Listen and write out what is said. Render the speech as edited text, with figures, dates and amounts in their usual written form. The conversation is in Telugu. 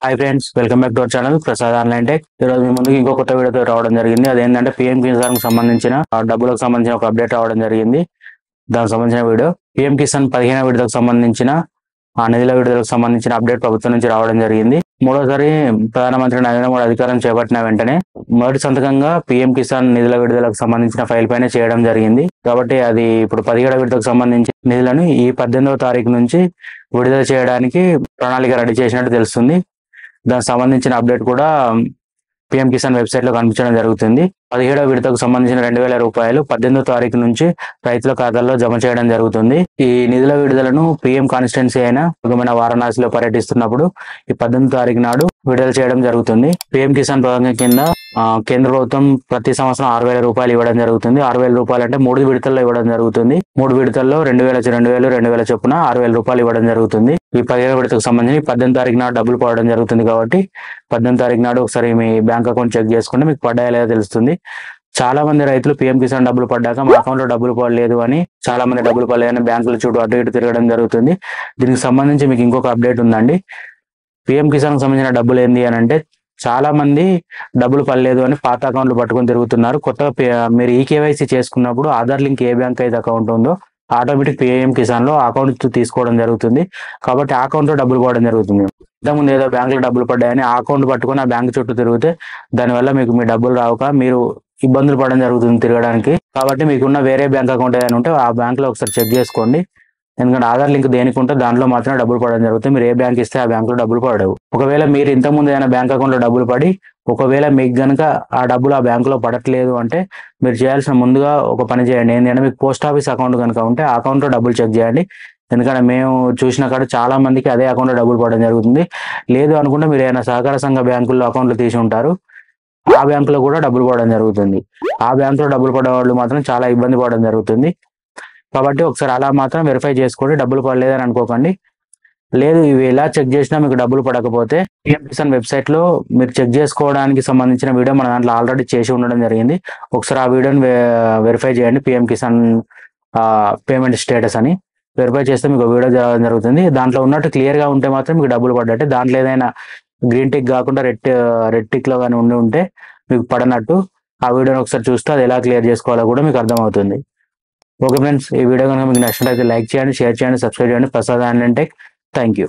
Hi friends, welcome back to our channel Prasad online tech. ఈరోజు మీ ముందుకు ఇంకో కొత్త వీడియోతో రావడం జరిగింది. అదేంటంటే పిఎం కిసాన్ కు సంబంధించిన డబ్బులకు సంబంధించిన ఒక అప్డేట్ రావడం జరిగింది. దానికి సంబంధించిన వీడియో పిఎం కిసాన్ 15వ విడతకు సంబంధించిన ఆ నిధుల విడుదలకు సంబంధించిన అప్డేట్ ప్రభుత్వం నుంచి రావడం జరిగింది. మూడోసారి ప్రధానమంత్రి నరేంద్ర మోడీ అధికారం చేపట్టిన వెంటనే మొదటి సంతకంగా పిఎం కిసాన్ నిధుల విడుదలకు సంబంధించిన ఫైల్ పైన చేయడం జరిగింది. కాబట్టి అది ఇప్పుడు 17వ విడతకు సంబంధించిన నిధులను ఈ 18వ తారీఖు నుంచి విడుదల చేయడానికి ప్రణాళిక రెడీ చేసినట్టు తెలుస్తుంది. దానికి సంబంధించిన అప్డేట్ కూడా పిఎం కిసాన్ వెబ్సైట్ లో కనిపించడం జరుగుతుంది. 17వ విడతకు సంబంధించిన 2,000 రూపాయలు 18వ తారీఖు నుంచి రైతుల ఖాతాల్లో జమ చేయడం జరుగుతుంది. ఈ నిధుల విడుదలను పిఎం కాన్స్టిట్యున్సీ అయిన వారణాసిలో పర్యటిస్తున్నప్పుడు ఈ 18వ తారీఖు నాడు విడుదల చేయడం జరుగుతుంది. పిఎం కిసాన్ పథకం కింద కేంద్ర ప్రభుత్వం ప్రతి సంవత్సరం 6,000 రూపాయలు ఇవ్వడం జరుగుతుంది. 6,000 రూపాయలు అంటే 3 విడతల్లో ఇవ్వడం జరుగుతుంది. 3 విడతల్లో 2,000 చొప్పున 6,000 రూపాయలు ఇవ్వడం జరుగుతుంది. ఈ 15వ విడతకు సంబంధించి 18వ తారీఖు నాడు డబ్బులు పడడం జరుగుతుంది. కాబట్టి 18వ తారీఖు నాడు ఒకసారి మీ బ్యాంక్ అకౌంట్ చెక్ చేసుకుంటే మీకు పడ్డాయో లేదో తెలుస్తుంది. చాలా మంది రైతులు పిఎం కిసాన్ డబ్బులు పడ్డాక మా అకౌంట్ లో డబ్బులు పడలేదు అని చాలా మంది డబ్బులు పడలేదని బ్యాంకుల చుట్టూ అటు ఇటు తిరగడం జరుగుతుంది. దీనికి సంబంధించి మీకు ఇంకొక అప్డేట్ ఉందండి. పిఎం కిసాన్ కు సంబంధించిన డబ్బులు ఏంది అని అంటే, చాలా మంది డబ్బులు పడలేదు అని పాత అకౌంట్లు పట్టుకొని తిరుగుతున్నారు. కొత్తగా మీరు ఈకేవైసీ చేసుకున్నప్పుడు ఆధార్ లింక్ ఏ బ్యాంక్ అయితే అకౌంట్ ఉందో ఆటోమేటిక్ పిఎం కిసాన్ లో అకౌంట్ తీసుకోవడం జరుగుతుంది. కాబట్టి ఆ అకౌంట్ లో డబ్బులు పడడం జరుగుతుంది. ఇంతకుముందు ఏదో బ్యాంకులో డబ్బులు పడ్డాయని ఆ అకౌంట్ పట్టుకొని ఆ బ్యాంక్ చుట్టూ తిరిగితే దానివల్ల మీకు మీ డబ్బులు రావుక మీరు ఇబ్బందులు పడడం జరుగుతుంది తిరగడానికి. కాబట్టి మీకున్న వేరే బ్యాంక్ అకౌంట్ ఏదైనా ఉంటే ఆ బ్యాంక్ లో ఒకసారి చెక్ చేసుకోండి. ఎందుకంటే ఆధార్ లింక్ దేనికి ఉంటే దాంట్లో మాత్రమే డబ్బులు పడడం జరుగుతుంది. మీరు ఏ బ్యాంక్ ఇస్తే ఆ బ్యాంక్ లో డబ్బులు పడవు. ఒకవేళ మీరు ఇంతకుముందు ఏదైనా బ్యాంక్ అకౌంట్ లో డబ్బులు పడి ఒకవేళ మీకు గనుక ఆ డబ్బులు ఆ బ్యాంక్ లో పడట్లేదు అంటే మీరు చేయాల్సిన ముందుగా ఒక పని చేయండి. ఏంటంటే మీకు పోస్ట్ ఆఫీస్ అకౌంట్ కనుక ఉంటే ఆ అకౌంట్ లో డబ్బులు చెక్ చేయండి. ఎందుకంటే మేము చూసిన కాడ చాలా మందికి అదే అకౌంట్ లో డబ్బులు పడడం జరుగుతుంది. లేదు అనుకుంటే మీరు ఏదైనా సహకార సంఘ బ్యాంకుల్లో అకౌంట్లు తీసి ఉంటారు, ఆ బ్యాంక్ లో కూడా డబ్బులు పడడం జరుగుతుంది. ఆ బ్యాంక్ లో డబ్బులు పడే వాళ్ళు మాత్రం చాలా ఇబ్బంది పడడం జరుగుతుంది. కాబట్టి ఒకసారి అలా మాత్రం వెరిఫై చేసుకోండి. డబ్బులు పడలేదని అనుకోకండి. లేదు ఇవి ఎలా చెక్ చేసినా మీకు డబ్బులు పడకపోతే పిఎం కిసాన్ వెబ్సైట్ లో మీరు చెక్ చేసుకోవడానికి సంబంధించిన వీడియో మన దాంట్లో ఆల్రెడీ చేసి ఉండడం జరిగింది. ఒకసారి ఆ వీడియోని వెరిఫై చేయండి. పిఎం కిసాన్ పేమెంట్ స్టేటస్ అని వెరిఫై చేస్తే మీకు వీడియో జరుగుతుంది. దాంట్లో ఉన్నట్టు క్లియర్ గా ఉంటే మాత్రం మీకు డబ్బులు పడ్డట్టే. దాంట్లో ఏదైనా గ్రీన్ టిక్ కాకుండా రెడ్ టిక్ లో కానీ ఉంటే మీకు పడనట్టు. ఆ వీడియోని ఒకసారి చూస్తే అది ఎలా క్లియర్ చేసుకోవాలో కూడా మీకు అర్థమవుతుంది. ఓకే ఫ్రెండ్స్, ఈ వీడియో కనుక మీకు నచ్చినట్లయితే లైక్ చేయండి, షేర్ చేయండి, సబ్స్క్రైబ్ చేయండి. Prasad online tech. Thank you.